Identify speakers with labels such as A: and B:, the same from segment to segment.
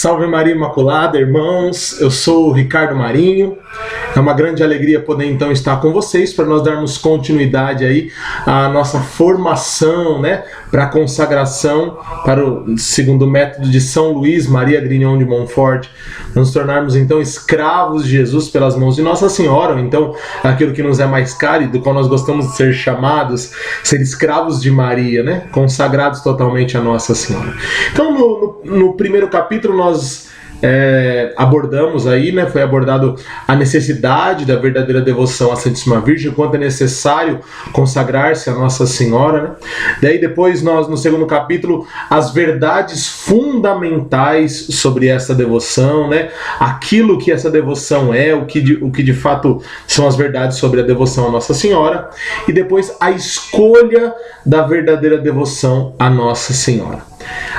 A: Salve Maria Imaculada, irmãos, eu sou o Ricardo Marinho. É uma grande alegria poder então estar com vocês para nós darmos continuidade aí à nossa formação, né, para a consagração para o segundo método de São Luís Maria Grignion de Montfort, nos tornarmos então escravos de Jesus pelas mãos de Nossa Senhora, ou então aquilo que nos é mais caro e do qual nós gostamos de ser chamados, ser escravos de Maria, né, consagrados totalmente a Nossa Senhora. Então no primeiro capítulo nós abordamos aí, né, foi abordado a necessidade da verdadeira devoção à Santíssima Virgem, quanto é necessário consagrar-se a Nossa Senhora, né? Daí depois nós, no segundo capítulo, as verdades fundamentais sobre essa devoção, né? Aquilo que essa devoção é, o que de fato são as verdades sobre a devoção a Nossa Senhora, e depois a escolha da verdadeira devoção a Nossa Senhora.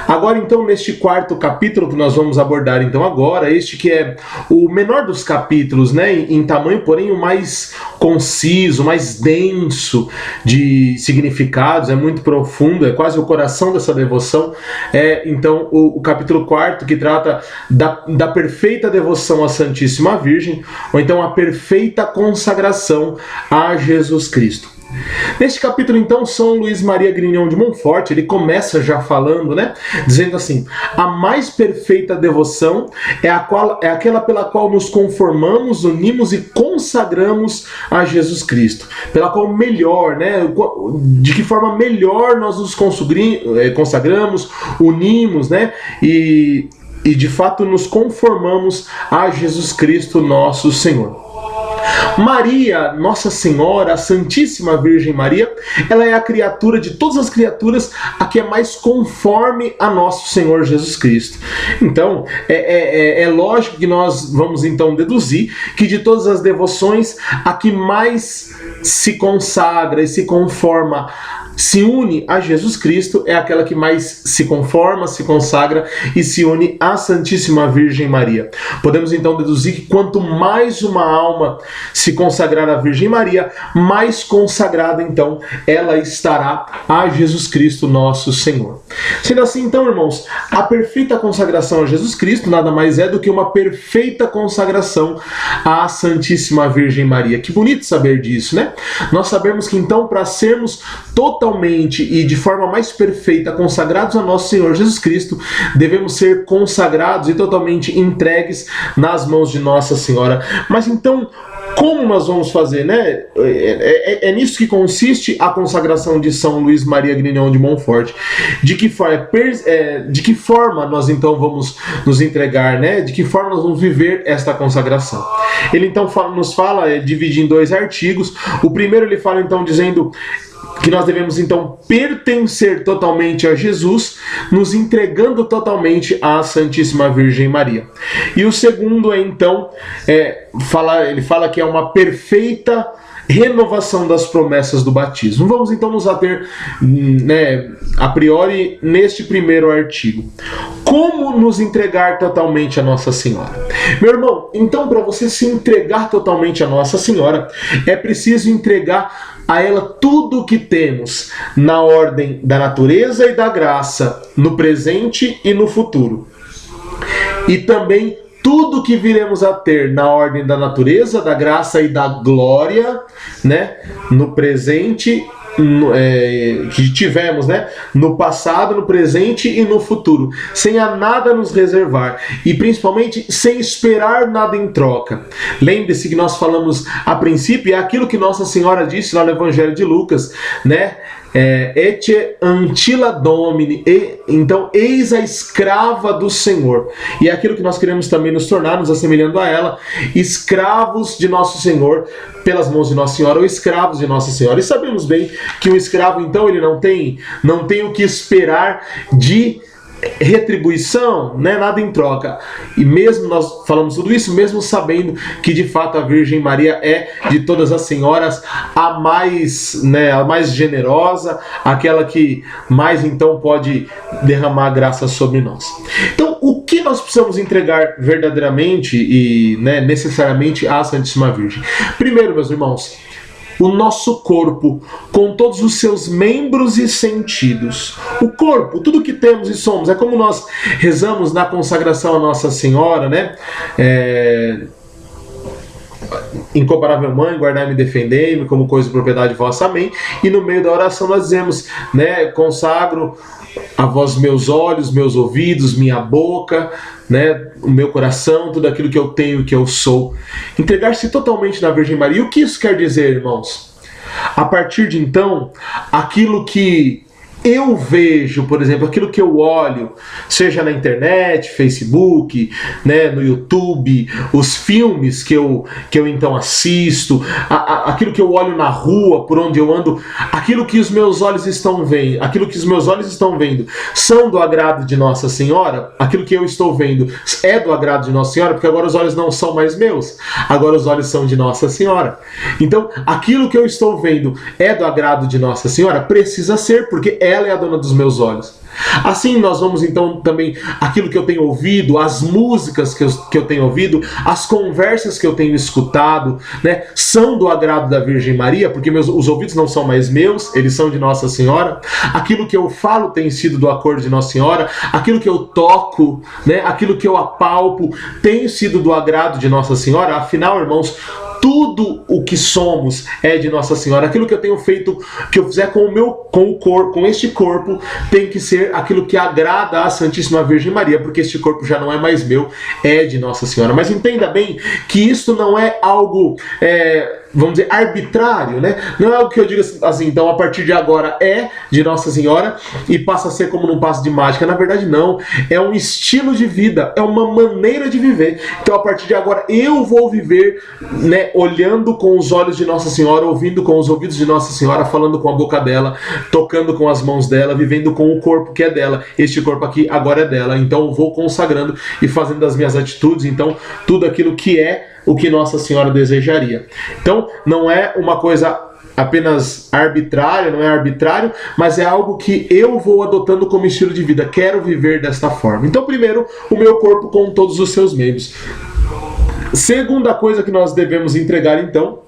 A: Agora então, neste quarto capítulo que nós vamos abordar então agora, este que é o menor dos capítulos, né, em tamanho, porém o mais conciso, mais denso de significados, é muito profundo, é quase o coração dessa devoção, então o capítulo quarto, que trata da perfeita devoção à Santíssima Virgem, ou então a perfeita consagração a Jesus Cristo. Neste capítulo, então, São Luís Maria Grignion de Montfort, ele começa já falando, né, dizendo assim: a mais perfeita devoção é aquela pela qual nos conformamos, unimos e consagramos a Jesus Cristo. Pela qual melhor, né, de que forma melhor nós nos consagramos, unimos, né, e de fato nos conformamos a Jesus Cristo, nosso Senhor. Maria, Nossa Senhora, a Santíssima Virgem Maria, ela é a criatura de todas as criaturas a que é mais conforme a nosso Senhor Jesus Cristo. Então, é lógico que nós vamos então deduzir que de todas as devoções, a que mais se consagra e se conforma, se une a Jesus Cristo, é aquela que mais se conforma, se consagra e se une à Santíssima Virgem Maria. Podemos então deduzir que quanto mais uma alma se consagrar à Virgem Maria, mais consagrada então ela estará a Jesus Cristo, nosso Senhor. Sendo assim, então, irmãos, a perfeita consagração a Jesus Cristo nada mais é do que uma perfeita consagração à Santíssima Virgem Maria. Que bonito saber disso, né? Nós sabemos que então, para sermos totalmente e de forma mais perfeita consagrados a nosso Senhor Jesus Cristo, devemos ser consagrados e totalmente entregues nas mãos de Nossa Senhora. Mas então, como nós vamos fazer, né? É nisso que consiste a consagração de São Luís Maria Grignion de Montfort. De que forma nós então vamos nos entregar, né? De que forma nós vamos viver esta consagração? Ele então nos fala, divide em 2 artigos. O primeiro ele fala então dizendo que nós devemos então pertencer totalmente a Jesus, nos entregando totalmente à Santíssima Virgem Maria. E o segundo é então, ele fala que é uma perfeita renovação das promessas do batismo. Vamos então nos ater, né, a priori neste primeiro artigo. Como nos entregar totalmente a Nossa Senhora? Meu irmão, então para você se entregar totalmente a Nossa Senhora, é preciso entregar a ela tudo o que temos na ordem da natureza e da graça, no presente e no futuro. E também tudo que viremos a ter na ordem da natureza, da graça e da glória, né, no presente, que tivemos, né, no passado, no presente e no futuro, sem a nada nos reservar e principalmente sem esperar nada em troca. Lembre-se que nós falamos a princípio, é aquilo que Nossa Senhora disse lá no Evangelho de Lucas, né? Ecce ancilla Domini, então eis a escrava do Senhor. E é aquilo que nós queremos também nos tornar, nos assemelhando a ela, escravos de nosso Senhor pelas mãos de Nossa Senhora, ou escravos de Nossa Senhora. E sabemos bem que o escravo então ele não tem o que esperar de retribuição, né, nada em troca. E mesmo nós falamos tudo isso, mesmo sabendo que de fato a Virgem Maria é de todas as senhoras a mais, né, a mais generosa, aquela que mais então pode derramar graça sobre nós. Então, o que nós precisamos entregar verdadeiramente e, né, necessariamente à Santíssima Virgem? Primeiro, meus irmãos, o nosso corpo, com todos os seus membros e sentidos. O corpo, tudo que temos e somos, é como nós rezamos na consagração a Nossa Senhora, né? Incomparável Mãe, guardai-me e defendei-me como coisa de propriedade vossa, amém. E no meio da oração nós dizemos, né, consagro a vós meus olhos, meus ouvidos, minha boca, né, o meu coração, tudo aquilo que eu tenho e que eu sou. Entregar-se totalmente na Virgem Maria. E o que isso quer dizer, irmãos? A partir de então, aquilo que eu vejo, por exemplo, aquilo que eu olho, seja na internet, Facebook, né, no YouTube, os filmes que eu então assisto, aquilo que eu olho na rua, por onde eu ando, aquilo que os meus olhos estão vendo, são do agrado de Nossa Senhora? Aquilo que eu estou vendo é do agrado de Nossa Senhora? Porque agora os olhos não são mais meus, agora os olhos são de Nossa Senhora. Então, aquilo que eu estou vendo é do agrado de Nossa Senhora? Precisa ser, porque ela é a dona dos meus olhos. Assim nós vamos então também, aquilo que eu tenho ouvido, as músicas que eu tenho ouvido, as conversas que eu tenho escutado, né, são do agrado da Virgem Maria, porque os ouvidos não são mais meus, eles são de Nossa Senhora. Aquilo que eu falo tem sido do acordo de Nossa Senhora, aquilo que eu toco, né, aquilo que eu apalpo tem sido do agrado de Nossa Senhora. Afinal, irmãos, tudo o que somos é de Nossa Senhora. Aquilo que eu tenho feito, que eu fizer com este corpo, tem que ser aquilo que agrada à Santíssima Virgem Maria, porque este corpo já não é mais meu, é de Nossa Senhora. Mas entenda bem que isso não é algo, vamos dizer, arbitrário, né? Não é algo que eu digo assim, então a partir de agora é de Nossa Senhora e passa a ser como num passe de mágica. Na verdade não, é um estilo de vida, é uma maneira de viver. Então a partir de agora eu vou viver, né, olhando com os olhos de Nossa Senhora, ouvindo com os ouvidos de Nossa Senhora, falando com a boca dela, tocando com as mãos dela, vivendo com o corpo que é dela. Este corpo aqui agora é dela, então eu vou consagrando e fazendo as minhas atitudes, então tudo aquilo que é o que Nossa Senhora desejaria. Então não é uma coisa apenas arbitrária, não é arbitrário, mas é algo que eu vou adotando como estilo de vida. Quero viver desta forma. Então primeiro, o meu corpo com todos os seus membros. Segunda coisa que nós devemos entregar então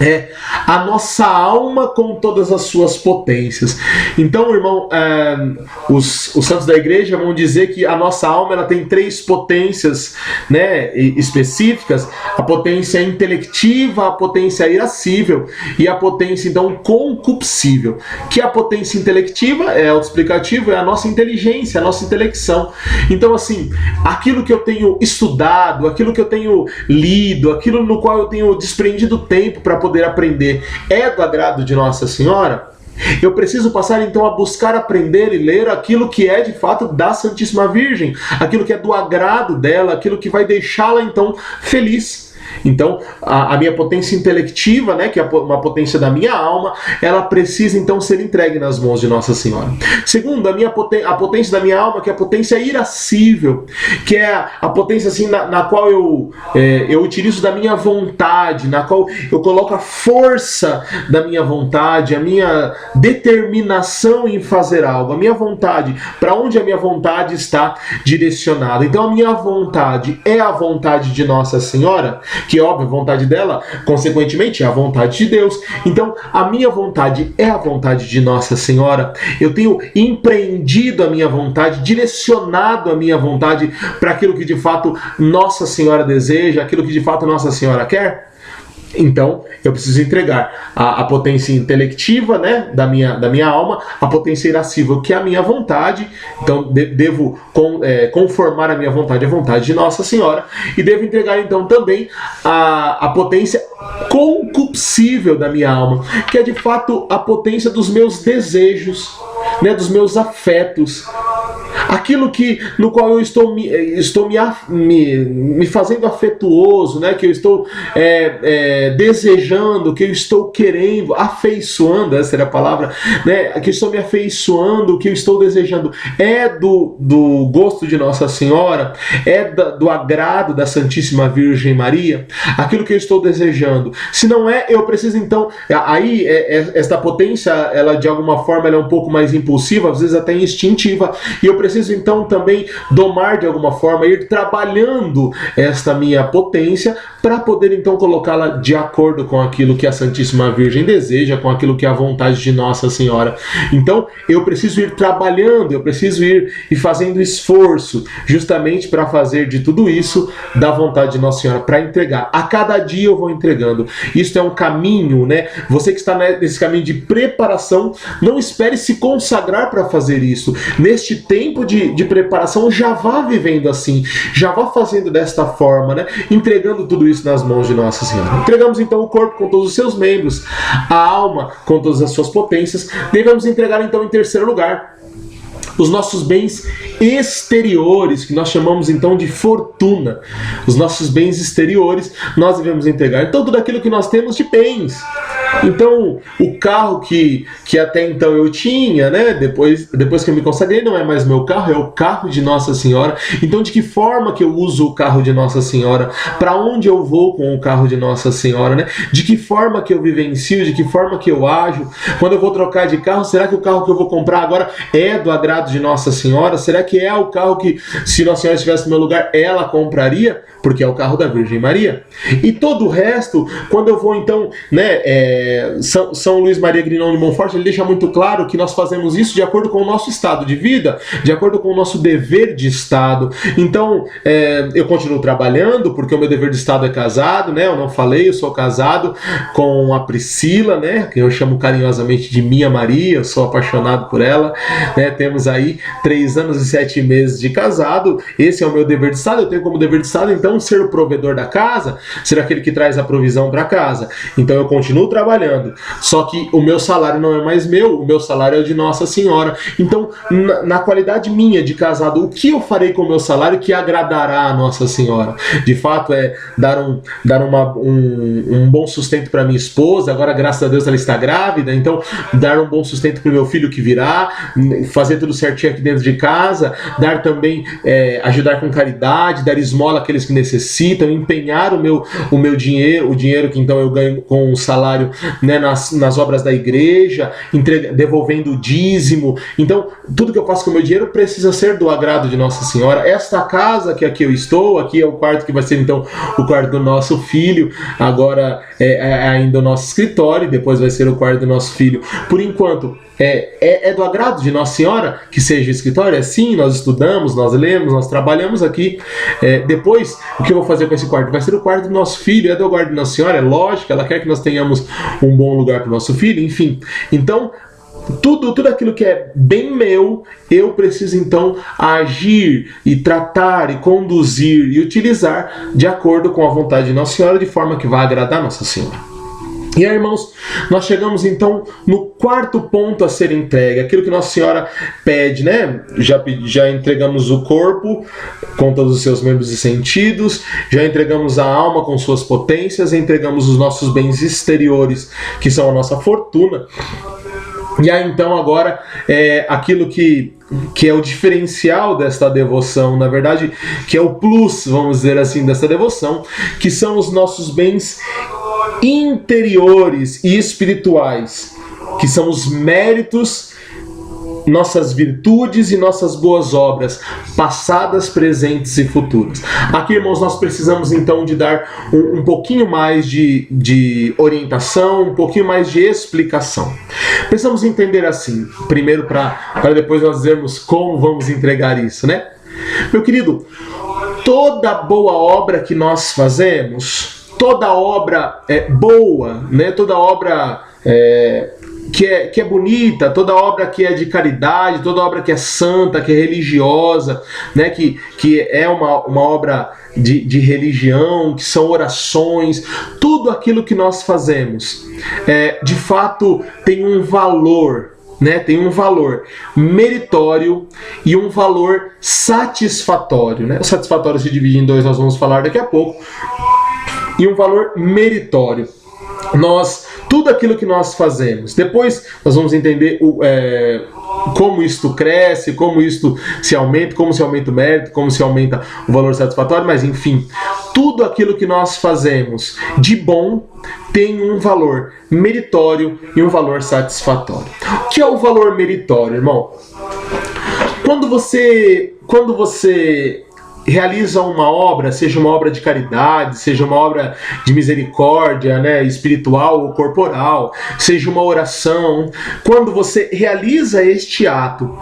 A: é a nossa alma com todas as suas potências. Então, irmão, os santos da igreja vão dizer que a nossa alma ela tem 3 potências, né, específicas: a potência intelectiva, a potência irascível e a potência então concupiscível. Que a potência intelectiva é autoexplicativo, é a nossa inteligência, a nossa intelecção. Então, assim, aquilo que eu tenho estudado, aquilo que eu tenho lido, aquilo no qual eu tenho desprendido tempo para poder aprender, é do agrado de Nossa Senhora? Eu preciso passar então a buscar aprender e ler aquilo que é de fato da Santíssima Virgem, aquilo que é do agrado dela, aquilo que vai deixá-la então feliz. Então, a minha potência intelectiva, né, que é uma potência da minha alma, ela precisa então ser entregue nas mãos de Nossa Senhora. Segundo, a potência da minha alma, que é a potência irascível, que é a potência assim, na qual eu utilizo da minha vontade, na qual eu coloco a força da minha vontade, a minha determinação em fazer algo, a minha vontade, para onde a minha vontade está direcionada. Então, a minha vontade é a vontade de Nossa Senhora, que óbvio, a vontade dela, consequentemente, é a vontade de Deus. Então, a minha vontade é a vontade de Nossa Senhora. Eu tenho empreendido a minha vontade, direcionado a minha vontade para aquilo que de fato Nossa Senhora deseja, aquilo que de fato Nossa Senhora quer. Então, eu preciso entregar a potência intelectiva, né, da minha alma, a potência irascível, que é a minha vontade. Então, devo conformar a minha vontade à vontade de Nossa Senhora. E devo entregar, então, também a potência concupiscível da minha alma, que é, de fato, a potência dos meus desejos, né, dos meus afetos. Aquilo no qual eu estou me fazendo afetuoso, né? Que eu estou desejando, que eu estou querendo, afeiçoando, essa era a palavra, né? Que eu estou me afeiçoando, que eu estou desejando, é do gosto de Nossa Senhora, é do agrado da Santíssima Virgem Maria, aquilo que eu estou desejando. Se não é, eu preciso então, aí esta potência, ela de alguma forma ela é um pouco mais impulsiva, às vezes até instintiva, e eu preciso preciso então também domar de alguma forma, ir trabalhando esta minha potência para poder então colocá-la de acordo com aquilo que a Santíssima Virgem deseja, com aquilo que é a vontade de Nossa Senhora. Então eu preciso ir trabalhando, eu preciso ir fazendo esforço justamente para fazer de tudo isso da vontade de Nossa Senhora, para entregar. A cada dia eu vou entregando. Isso é um caminho, né? Você que está nesse caminho de preparação, não espere se consagrar para fazer isso. Neste tempo de preparação, já vá vivendo assim, já vá fazendo desta forma, né? Entregando tudo isso nas mãos de Nossa Senhora. Entregamos então o corpo com todos os seus membros, a alma com todas as suas potências. Devemos entregar então em terceiro lugar os nossos bens exteriores, que nós chamamos então de fortuna. Os nossos bens exteriores nós devemos entregar. Então tudo aquilo que nós temos de bens. Então o carro que até então eu tinha, né? Depois que eu me consagrei, não é mais meu carro, é o carro de Nossa Senhora. Então de que forma que eu uso o carro de Nossa Senhora? Para onde eu vou com o carro de Nossa Senhora, né? De que forma que eu vivencio? De que forma que eu ajo? Quando eu vou trocar de carro, será que o carro que eu vou comprar agora é do agrado de Nossa Senhora? Será que é o carro que, se Nossa Senhora estivesse no meu lugar, ela compraria? Porque é o carro da Virgem Maria. E todo o resto, quando eu vou então, né, São Luís Maria Grignon de Montfort, ele deixa muito claro que nós fazemos isso de acordo com o nosso estado de vida, de acordo com o nosso dever de Estado. Então, eu continuo trabalhando, porque o meu dever de Estado é casado, né? Eu não falei, eu sou casado com a Priscila, né? Que eu chamo carinhosamente de Minha Maria, eu sou apaixonado por ela, né? Temos aí 3 anos e 7 meses de casado. Esse é o meu dever de Estado. Eu tenho como dever de Estado, então, ser o provedor da casa, ser aquele que traz a provisão para casa. Então eu continuo trabalhando, só que o meu salário não é mais meu, o meu salário é o de Nossa Senhora. Então, na qualidade minha de casado, o que eu farei com o meu salário que agradará a Nossa Senhora? De fato é dar um bom sustento para minha esposa. Agora, graças a Deus, ela está grávida, então dar um bom sustento para o meu filho que virá, fazer tudo certinho aqui dentro de casa, dar também, ajudar com caridade, dar esmola àqueles que necessitam, empenhar o meu dinheiro, o dinheiro que então eu ganho com o salário, né, nas obras da igreja, devolvendo o dízimo. Então, tudo que eu faço com o meu dinheiro precisa ser do agrado de Nossa Senhora. Esta casa que aqui eu estou, aqui é o quarto que vai ser então o quarto do nosso filho, agora é ainda o nosso escritório, depois vai ser o quarto do nosso filho. Por enquanto, é do agrado de Nossa Senhora que seja o escritório? Sim, nós estudamos, nós lemos, nós trabalhamos aqui. Depois, o que eu vou fazer com esse quarto? Vai ser o quarto do nosso filho, é do agrado de Nossa Senhora, é lógico, ela quer que nós tenhamos um bom lugar para o nosso filho, enfim. Então, tudo aquilo que é bem meu, eu preciso então agir e tratar e conduzir e utilizar de acordo com a vontade de Nossa Senhora, de forma que vai agradar Nossa Senhora. E aí, irmãos, nós chegamos então no quarto ponto a ser entregue, aquilo que Nossa Senhora pede, né? Já entregamos o corpo com todos os seus membros e sentidos, já entregamos a alma com suas potências, entregamos os nossos bens exteriores, que são a nossa fortuna. E aí então agora aquilo que é o diferencial desta devoção, na verdade, que é o plus, vamos dizer assim, dessa devoção, que são os nossos bens interiores e espirituais, que são os méritos, nossas virtudes e nossas boas obras, passadas, presentes e futuras. Aqui, irmãos, nós precisamos então de dar um pouquinho mais de orientação, um pouquinho mais de explicação. Precisamos entender assim, primeiro para depois nós dizermos como vamos entregar isso, né? Meu querido, toda boa obra que nós fazemos, toda obra boa, né? Toda obra que é bonita, toda obra que é de caridade, toda obra que é santa, que é religiosa, né? que é uma obra de religião, que são orações, tudo aquilo que nós fazemos, de fato tem um valor, né? Tem um valor meritório e um valor satisfatório, né? O satisfatório se divide em dois, nós vamos falar daqui a pouco, e um valor meritório. Tudo aquilo que nós fazemos, depois nós vamos entender como isto cresce, como isto se aumenta, como se aumenta o mérito, como se aumenta o valor satisfatório, mas enfim, tudo aquilo que nós fazemos de bom tem um valor meritório e um valor satisfatório. O que é o valor meritório, irmão? Quando você realiza uma obra, seja uma obra de caridade, seja uma obra de misericórdia, né, espiritual ou corporal, seja uma oração, quando você realiza este ato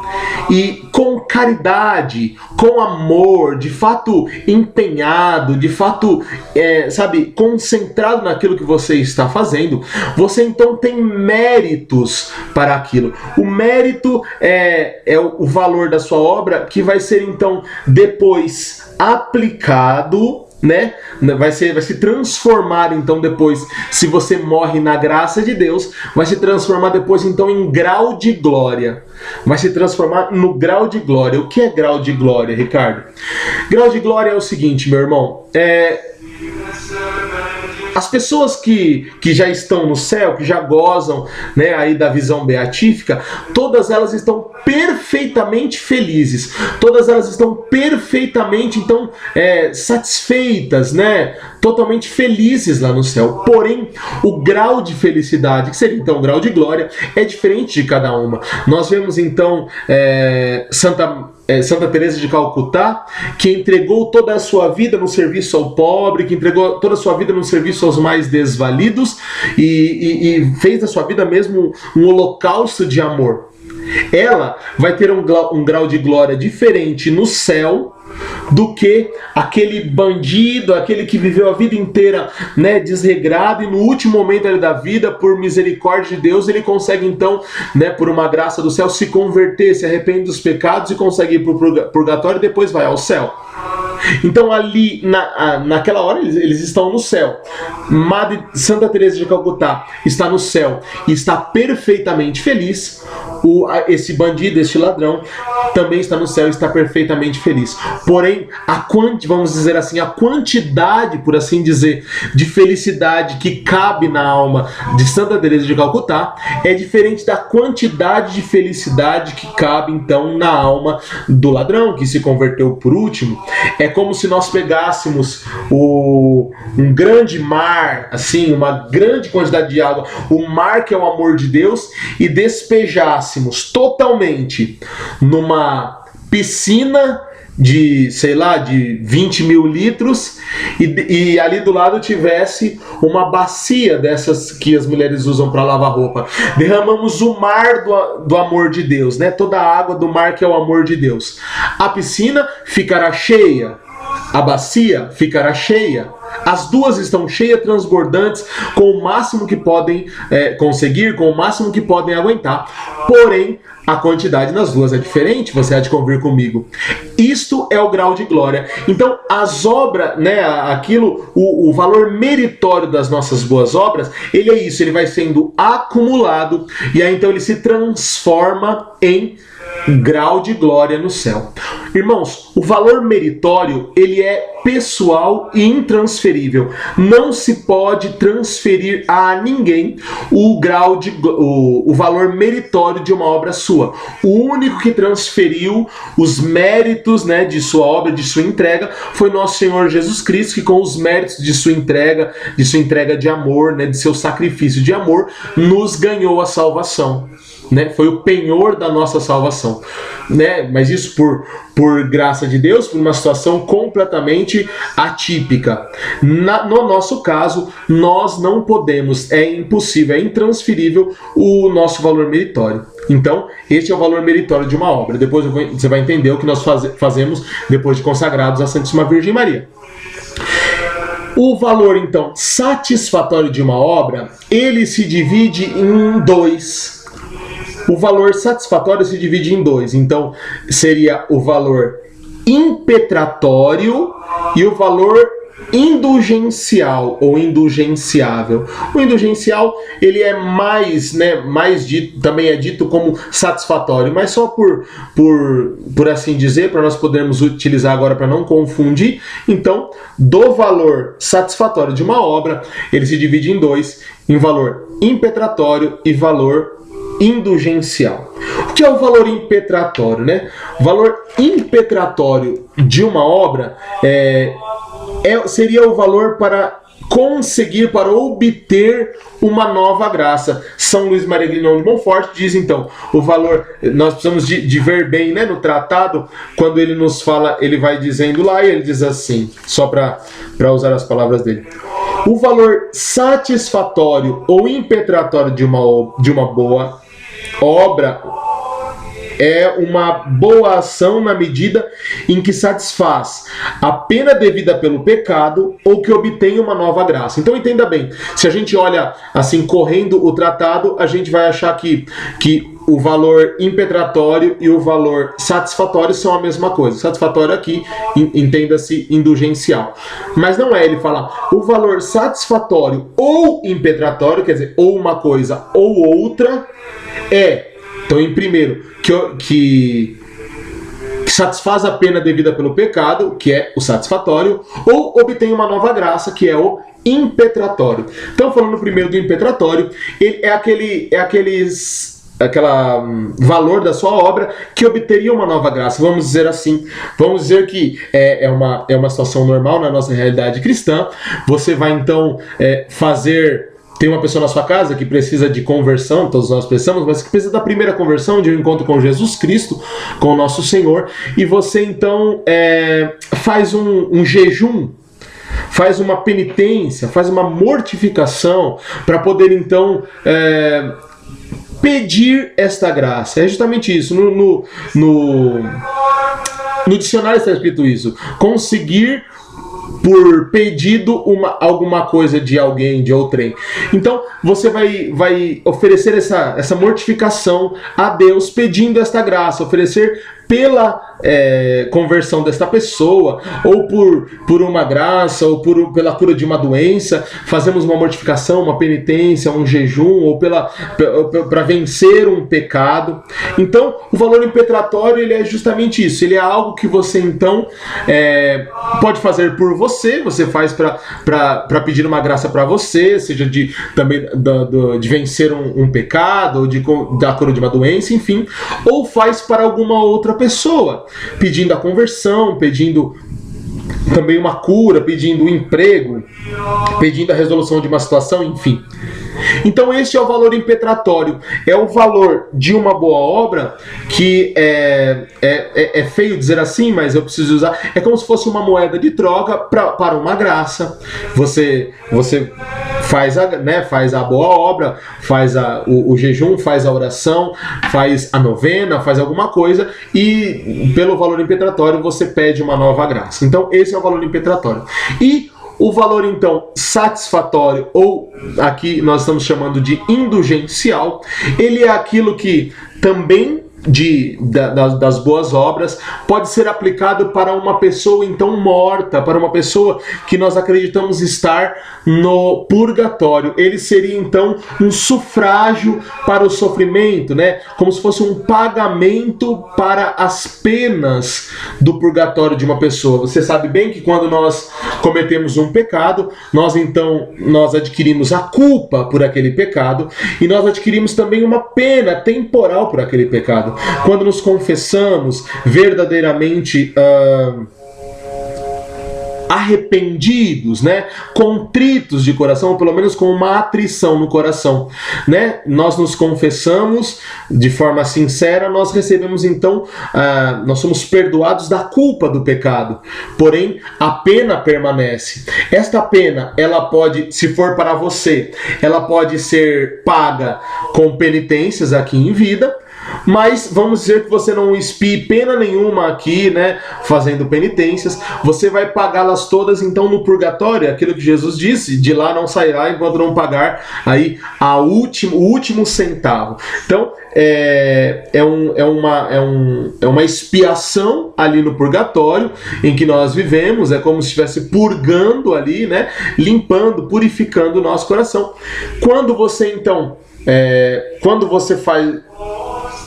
A: e com caridade, com amor, de fato empenhado, de fato, concentrado naquilo que você está fazendo, você então tem méritos para aquilo. O mérito é o valor da sua obra que vai ser então depois aplicado, né? Vai se transformar então depois, se você morre na graça de Deus, vai se transformar depois então em grau de glória. Vai se transformar no grau de glória. O que é grau de glória, Ricardo? Grau de glória é o seguinte, meu irmão, as pessoas que já estão no céu, que já gozam, né, aí da visão beatífica, todas elas estão perfeitamente felizes, todas elas estão perfeitamente então satisfeitas, né, totalmente felizes lá no céu. Porém, o grau de felicidade, que seria então o grau de glória, é diferente de cada uma. Nós vemos então Santa Teresa de Calcutá, que entregou toda a sua vida no serviço ao pobre, que entregou toda a sua vida no serviço aos mais desvalidos e fez da sua vida mesmo um holocausto de amor. Ela vai ter um grau de glória diferente no céu do que aquele bandido, aquele que viveu a vida inteira, né, desregrado, e no último momento da vida, por misericórdia de Deus, ele consegue então, né, por uma graça do céu, se converter, se arrepende dos pecados e consegue ir para o purgatório e depois vai ao céu. Então ali, naquela hora, eles estão no céu. Madre Santa Teresa de Calcutá está no céu e está perfeitamente feliz. Esse bandido, este ladrão, também está no céu e está perfeitamente feliz. Porém, vamos dizer assim, a quantidade, por assim dizer, de felicidade que cabe na alma de Santa Teresa de Calcutá é diferente da quantidade de felicidade que cabe então na alma do ladrão que se converteu por último. É como se nós pegássemos um grande mar, assim, uma grande quantidade de água, o mar que é o amor de Deus, e despejássemos totalmente numa piscina de, sei lá, de 20 mil litros, e ali do lado tivesse uma bacia dessas que as mulheres usam para lavar roupa. Derramamos o mar do amor de Deus, né? Toda a água do mar que é o amor de Deus. A piscina ficará cheia, a bacia ficará cheia. As duas estão cheias, transbordantes, com o máximo que podem conseguir, com o máximo que podem aguentar. Porém, a quantidade nas duas é diferente, você há de convir comigo. Isto é o grau de glória. Então, as obras, né, o valor meritório das nossas boas obras, ele é isso, ele vai sendo acumulado, e aí então ele se transforma em grau de glória no céu. Irmãos, o valor meritório, ele é pessoal e intransferível. Não se pode transferir a ninguém o valor meritório de uma obra sua. O único que transferiu os méritos, né, de sua obra, de sua entrega, foi nosso Senhor Jesus Cristo, que com os méritos de sua entrega de amor, né, de seu sacrifício de amor, nos ganhou a salvação. Né? Foi o penhor da nossa salvação, né? Mas isso por graça de Deus, por uma situação completamente atípica. No nosso caso, nós não podemos, é impossível, é intransferível o nosso valor meritório. Então, este é o valor meritório de uma obra. Depois você vai entender o que nós fazemos depois de consagrados à Santíssima Virgem Maria. O valor, então, satisfatório de uma obra, ele se divide em dois. O valor satisfatório se divide em dois. Então, seria o valor impetratório e o valor indulgencial ou indulgenciável. O indulgencial, ele é mais dito, também é dito como satisfatório, mas só por assim dizer, para nós podermos utilizar agora para não confundir. Então, do valor satisfatório de uma obra, ele se divide em dois, em valor impetratório e valor indulgencial. O que é o valor impetratório, né? O valor impetratório de uma obra seria o valor para conseguir, para obter uma nova graça. São Luís Maria Grignion de Montfort diz então, o valor, nós precisamos de ver bem, né, no tratado, quando ele nos fala, ele vai dizendo lá, e ele diz assim, só para usar as palavras dele: o valor satisfatório ou impetratório de uma boa obra é uma boa ação na medida em que satisfaz a pena devida pelo pecado ou que obtém uma nova graça. Então entenda bem, se a gente olha assim correndo o tratado, a gente vai achar que o valor impetratório e o valor satisfatório são a mesma coisa. Satisfatório aqui, entenda-se indulgencial. Mas não é, ele fala o valor satisfatório ou impetratório, quer dizer, ou uma coisa ou outra, então em primeiro, que satisfaz a pena devida pelo pecado, que é o satisfatório, ou obtém uma nova graça, que é o impetratório. Então, falando primeiro do impetratório, ele é aquele valor da sua obra que obteria uma nova graça. Vamos dizer assim, vamos dizer que é uma situação normal na nossa realidade cristã. Você vai então tem uma pessoa na sua casa que precisa de conversão, todos nós precisamos, mas que precisa da primeira conversão, de um encontro com Jesus Cristo, com o nosso Senhor, e você então faz um jejum, faz uma penitência, faz uma mortificação, para poder então pedir esta graça. É justamente isso. No dicionário está escrito isso: conseguir por pedido alguma coisa de alguém, de outrem. Então você vai oferecer essa mortificação a Deus, pedindo esta graça, oferecer pela conversão desta pessoa, ou por uma graça, ou pela cura de uma doença. Fazemos uma mortificação, uma penitência, um jejum, ou para vencer um pecado. Então o valor impetratório, ele é justamente isso. Ele é algo que você então pode fazer por você faz para pedir uma graça para você, seja de vencer um pecado, ou da cura de uma doença, enfim, ou faz para alguma outra pessoa, pedindo a conversão, pedindo também uma cura, pedindo um emprego, pedindo a resolução de uma situação, enfim. Então esse é o valor impetratório, é o valor de uma boa obra, que é feio dizer assim, mas eu preciso usar, é como se fosse uma moeda de troca para uma graça. Você faz a boa obra, faz o jejum, faz a oração, faz a novena, faz alguma coisa, e pelo valor impetratório você pede uma nova graça. Então esse é o valor impetratório. E o valor, então, satisfatório, ou aqui nós estamos chamando de indulgencial, ele é aquilo que também das boas obras pode ser aplicado para uma pessoa então morta, para uma pessoa que nós acreditamos estar no purgatório. Ele seria então um sufrágio para o sofrimento, né? Como se fosse um pagamento para as penas do purgatório de uma pessoa. Você sabe bem que quando nós cometemos um pecado, nós adquirimos a culpa por aquele pecado, e nós adquirimos também uma pena temporal por aquele pecado. Quando nos confessamos verdadeiramente arrependidos, né, contritos de coração, ou pelo menos com uma atrição no coração, né, nós nos confessamos de forma sincera, nós recebemos então, nós somos perdoados da culpa do pecado, porém a pena permanece. Esta pena, ela pode, se for para você, ela pode ser paga com penitências aqui em vida, mas vamos dizer que você não expie pena nenhuma aqui, né, fazendo penitências, você vai pagá-las todas então no purgatório, aquilo que Jesus disse: de lá não sairá enquanto não pagar aí o último centavo. Então é uma expiação ali no purgatório em que nós vivemos, é como se estivesse purgando ali, né, limpando, purificando o nosso coração. Quando você então quando você faz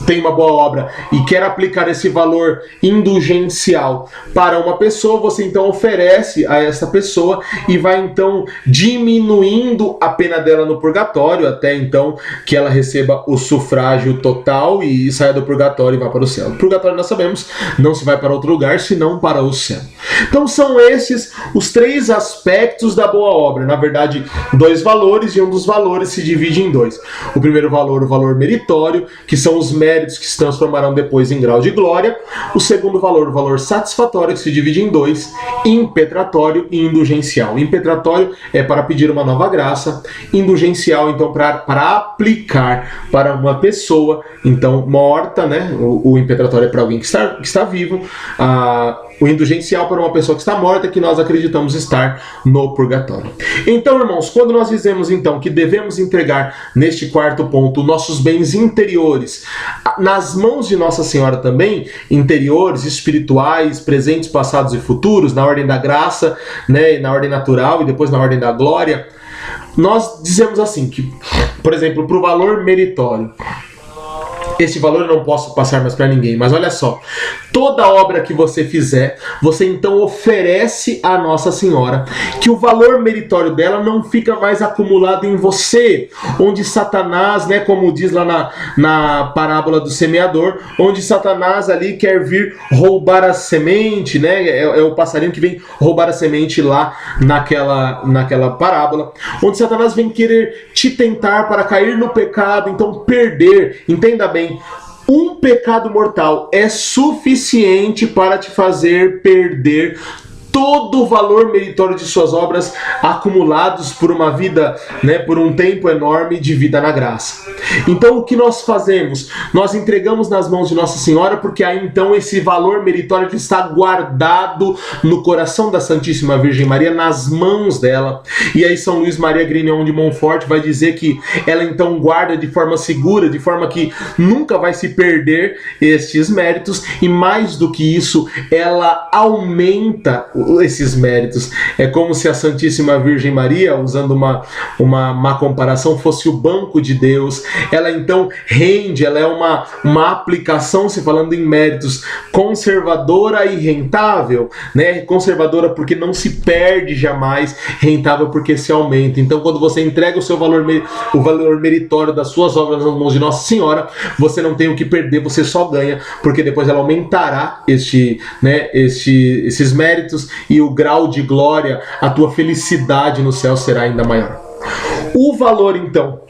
A: tem uma boa obra e quer aplicar esse valor indulgencial para uma pessoa, você então oferece a essa pessoa e vai então diminuindo a pena dela no purgatório, até então que ela receba o sufrágio total e saia do purgatório e vá para o céu. O purgatório, nós sabemos, não se vai para outro lugar senão para o céu. Então são esses os 3 aspectos da boa obra. Na verdade, 2 valores, e um dos valores se divide em 2. O primeiro valor, o valor meritório, que são os méritos que se transformarão depois em grau de glória. O segundo valor, o valor satisfatório, que se divide em 2, impetratório e indulgencial. Impetratório é para pedir uma nova graça, indulgencial, então, para aplicar para uma pessoa, então, morta, né? O impetratório é para alguém que está vivo, o indulgencial para uma pessoa que está morta, que nós acreditamos estar no purgatório. Então, irmãos, quando nós dizemos então que devemos entregar, neste quarto ponto, nossos bens interiores nas mãos de Nossa Senhora também, interiores, espirituais, presentes, passados e futuros, na ordem da graça, né, na ordem natural e depois na ordem da glória, nós dizemos assim que, por exemplo, para o valor meritório, esse valor eu não posso passar mais para ninguém, mas olha só, toda obra que você fizer, você então oferece a Nossa Senhora, que o valor meritório dela não fica mais acumulado em você, onde Satanás, né, como diz lá na parábola do semeador, onde Satanás ali quer vir roubar a semente, né, é o passarinho que vem roubar a semente lá naquela parábola, onde Satanás vem querer te tentar para cair no pecado, então perder, entenda bem, um pecado mortal é suficiente para te fazer perder todo o valor meritório de suas obras acumulados por uma vida, né, por um tempo enorme de vida na graça. Então o que nós fazemos? Nós entregamos nas mãos de Nossa Senhora, porque aí então esse valor meritório está guardado no coração da Santíssima Virgem Maria, nas mãos dela. E aí São Luís Maria Grignion de Montfort vai dizer que ela então guarda de forma segura, de forma que nunca vai se perder estes méritos, e mais do que isso, ela aumenta esses méritos. É como se a Santíssima Virgem Maria, usando uma má comparação, fosse o banco de Deus. Ela então rende, ela é uma aplicação, se falando em méritos, conservadora e rentável, né? Conservadora porque não se perde jamais, rentável porque se aumenta. Então quando você entrega o valor meritório das suas obras nas mãos de Nossa Senhora, você não tem o que perder, você só ganha, porque depois ela aumentará esses méritos, e o grau de glória, a tua felicidade no céu será ainda maior. O valor, então,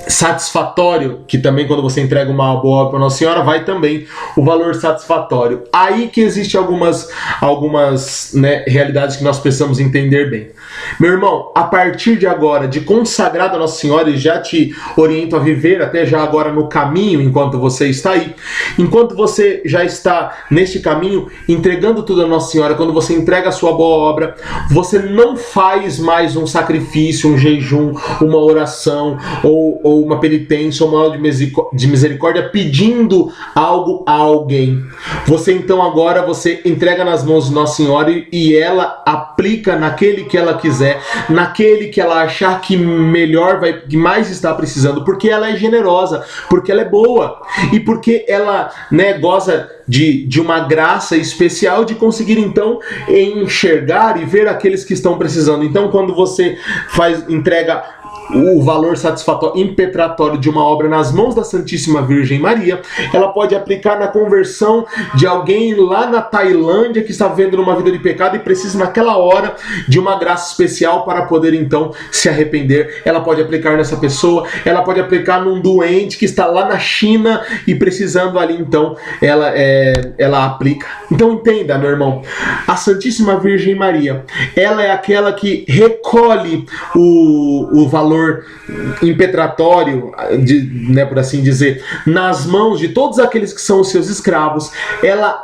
A: satisfatório, que também quando você entrega uma boa obra para Nossa Senhora, vai também o valor satisfatório. Aí que existe algumas né, realidades que nós precisamos entender bem. Meu irmão, a partir de agora, de consagrado a Nossa Senhora, e já te oriento a viver até já agora no caminho, enquanto você está aí, enquanto você já está neste caminho, entregando tudo a Nossa Senhora, quando você entrega a sua boa obra, você não faz mais um sacrifício, um jejum, uma oração, ou uma penitência, ou uma aula de misericórdia, pedindo algo a alguém. Você então agora, você entrega nas mãos de Nossa Senhora e ela aplica naquele que ela quiser, naquele que ela achar que melhor que mais está precisando, porque ela é generosa, porque ela é boa, e porque ela, né, goza de uma graça especial de conseguir então enxergar e ver aqueles que estão precisando. Então quando você entrega o valor satisfatório, impetratório de uma obra nas mãos da Santíssima Virgem Maria, ela pode aplicar na conversão de alguém lá na Tailândia que está vivendo numa vida de pecado e precisa naquela hora de uma graça especial para poder então se arrepender. Ela pode aplicar nessa pessoa, ela pode aplicar num doente que está lá na China e precisando ali, então ela aplica. Então entenda, meu irmão, a Santíssima Virgem Maria, ela é aquela que recolhe o valor impetratório, né, por assim dizer, nas mãos de todos aqueles que são os seus escravos. Ela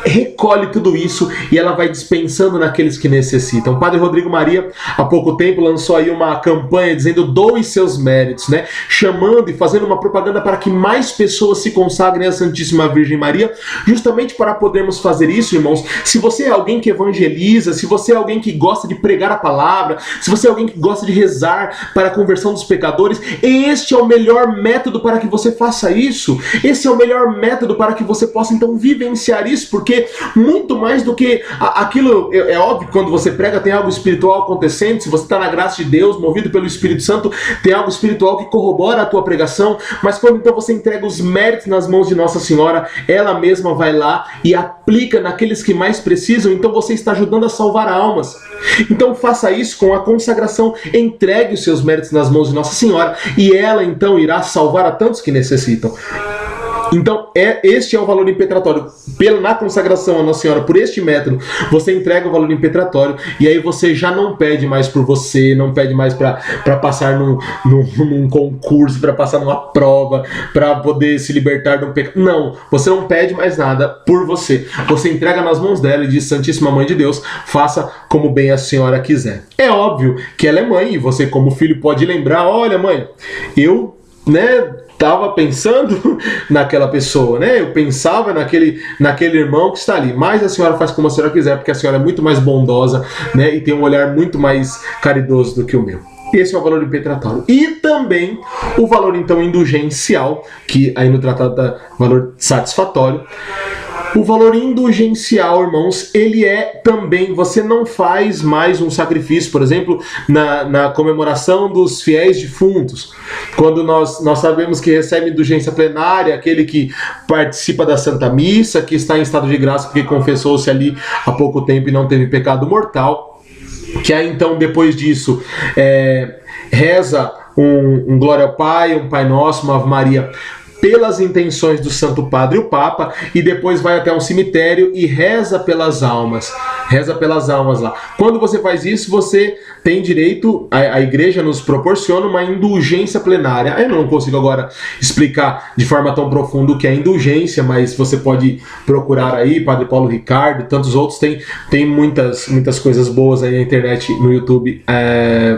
A: recolhe tudo isso e ela vai dispensando naqueles que necessitam. O Padre Rodrigo Maria, há pouco tempo, lançou aí uma campanha dizendo doe seus méritos, né? Chamando e fazendo uma propaganda para que mais pessoas se consagrem à Santíssima Virgem Maria, justamente para podermos fazer isso, irmãos. Se você é alguém que evangeliza, se você é alguém que gosta de pregar a palavra, se você é alguém que gosta de rezar para a conversão dos pecadores, este é o melhor método para que você faça isso. Esse é o melhor método para que você possa então vivenciar isso, porque muito mais do que aquilo, é óbvio que quando você prega tem algo espiritual acontecendo, se você está na graça de Deus, movido pelo Espírito Santo, tem algo espiritual que corrobora a tua pregação, mas quando então você entrega os méritos nas mãos de Nossa Senhora, ela mesma vai lá e aplica naqueles que mais precisam, então você está ajudando a salvar almas. Então faça isso com a consagração, entregue os seus méritos nas mãos de Nossa Senhora e ela então irá salvar a tantos que necessitam. Então, este é o valor impetratório. Na consagração a Nossa Senhora, por este método, você entrega o valor impetratório e aí você já não pede mais por você, não pede mais para passar num concurso, para passar numa prova, para poder se libertar de um pecado. Não, você não pede mais nada por você. Você entrega nas mãos dela e diz: Santíssima Mãe de Deus, faça como bem a senhora quiser. É óbvio que ela é mãe e você, como filho, pode lembrar: olha, mãe, eu, estava pensando naquela pessoa, Eu pensava naquele irmão que está ali, mas a senhora faz como a senhora quiser, porque a senhora é muito mais bondosa, e tem um olhar muito mais caridoso do que o meu. Esse é o valor impetratório. E também o valor, então, indulgencial, que aí no tratado dá valor satisfatório. O valor indulgencial, irmãos, ele é também, você não faz mais um sacrifício, por exemplo, na comemoração dos fiéis defuntos, quando nós sabemos que recebe indulgência plenária, aquele que participa da Santa Missa, que está em estado de graça porque confessou-se ali há pouco tempo e não teve pecado mortal, que aí então depois disso reza um Glória ao Pai, um Pai Nosso, uma Ave Maria, pelas intenções do Santo Padre e o Papa, e depois vai até um cemitério e reza pelas almas. Reza pelas almas lá. Quando você faz isso, você tem direito, a igreja nos proporciona uma indulgência plenária. Eu não consigo agora explicar de forma tão profunda o que é indulgência, mas você pode procurar aí, Padre Paulo Ricardo, tantos outros, tem muitas coisas boas aí na internet, no YouTube,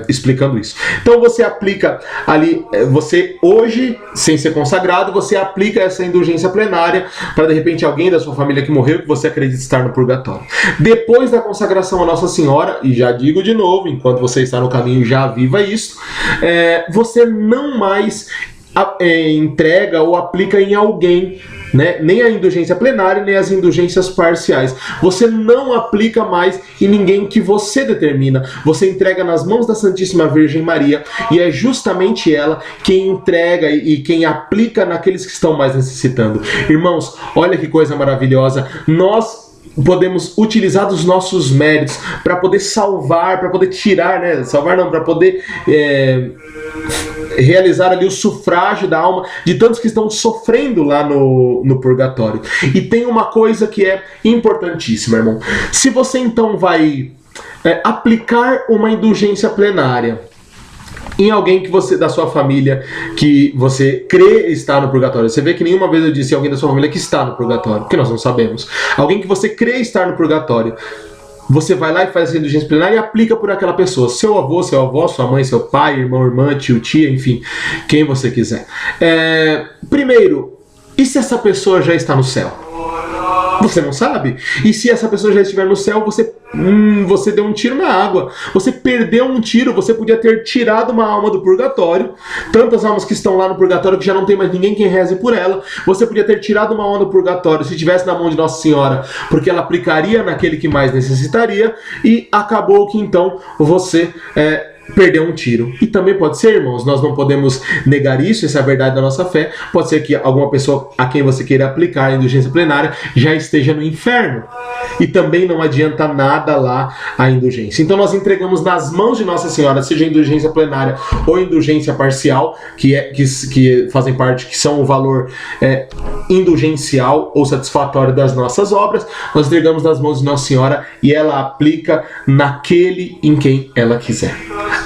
A: explicando isso. Então você aplica ali, você hoje, sem ser consagrado, você aplica essa indulgência plenária para de repente alguém da sua família que morreu, que você acredita estar no purgatório. Depois da consagração a Nossa Senhora, e já digo de novo, enquanto você está no caminho, já viva isso, você não mais entrega ou aplica em alguém, nem a indulgência plenária, nem as indulgências parciais. Você não aplica mais em ninguém que você determina. Você entrega nas mãos da Santíssima Virgem Maria e é justamente ela quem entrega e quem aplica naqueles que estão mais necessitando. Irmãos, olha que coisa maravilhosa. Nós podemos utilizar dos nossos méritos para poder salvar, para poder tirar, salvar não, para poder realizar ali o sufrágio da alma de tantos que estão sofrendo lá no purgatório. E tem uma coisa que é importantíssima, irmão. Se você então vai aplicar uma indulgência plenária em alguém que você, da sua família, que você crê estar no purgatório. Você vê que nenhuma vez eu disse alguém da sua família que está no purgatório, porque nós não sabemos. Alguém que você crê estar no purgatório. Você vai lá e faz a indulgência plenária e aplica por aquela pessoa. Seu avô, sua avó, sua mãe, seu pai, irmão, irmã, tio, tia, enfim, quem você quiser. Primeiro, e se essa pessoa já está no céu? Você não sabe? E se essa pessoa já estiver no céu, você deu um tiro na água. Você perdeu um tiro, você podia ter tirado uma alma do purgatório. Tantas almas que estão lá no purgatório que já não tem mais ninguém quem reze por ela. Você podia ter tirado uma alma do purgatório se estivesse na mão de Nossa Senhora, porque ela aplicaria naquele que mais necessitaria. E acabou que então você perdeu um tiro. E também pode ser, irmãos, nós não podemos negar isso, essa é a verdade da nossa fé. Pode ser que alguma pessoa a quem você queira aplicar a indulgência plenária já esteja no inferno. E também não adianta nada lá a indulgência. Então nós entregamos nas mãos de Nossa Senhora, seja indulgência plenária ou indulgência parcial, que fazem parte, que são o valor indulgencial ou satisfatório das nossas obras. Nós entregamos nas mãos de Nossa Senhora e ela aplica naquele em quem ela quiser.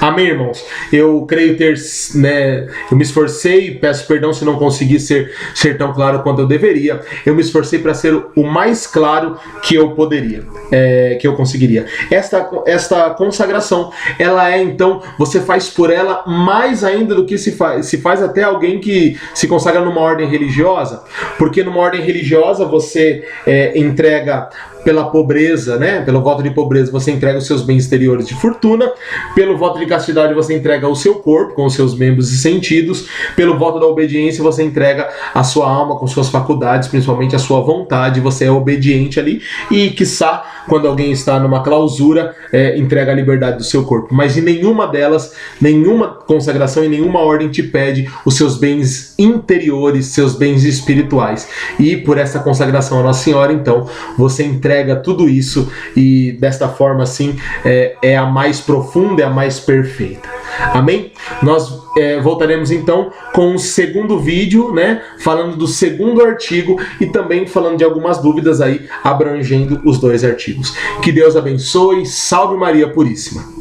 A: Amém, irmãos? Eu creio ter, né, eu me esforcei, peço perdão se não consegui ser tão claro quanto eu deveria. Eu me esforcei para ser o mais claro que eu poderia, que eu conseguiria. Esta consagração, ela é então, você faz por ela mais ainda do que se faz até alguém que se consagra numa ordem religiosa, porque numa ordem religiosa você entrega pela pobreza, né? Pelo voto de pobreza você entrega os seus bens exteriores de fortuna, pelo voto de castidade você entrega o seu corpo com os seus membros e sentidos, pelo voto da obediência você entrega a sua alma com suas faculdades, principalmente a sua vontade, você é obediente ali e, quiçá, quando alguém está numa clausura, entrega a liberdade do seu corpo. Mas em nenhuma delas, nenhuma consagração e nenhuma ordem te pede os seus bens interiores, seus bens espirituais. E por essa consagração a Nossa Senhora, então, você entrega tudo isso e desta forma assim é a mais profunda, é a mais perfeita. Amém? Nós voltaremos então com o segundo vídeo, né, falando do segundo artigo e também falando de algumas dúvidas aí abrangendo os dois artigos. Que Deus abençoe, salve Maria Puríssima.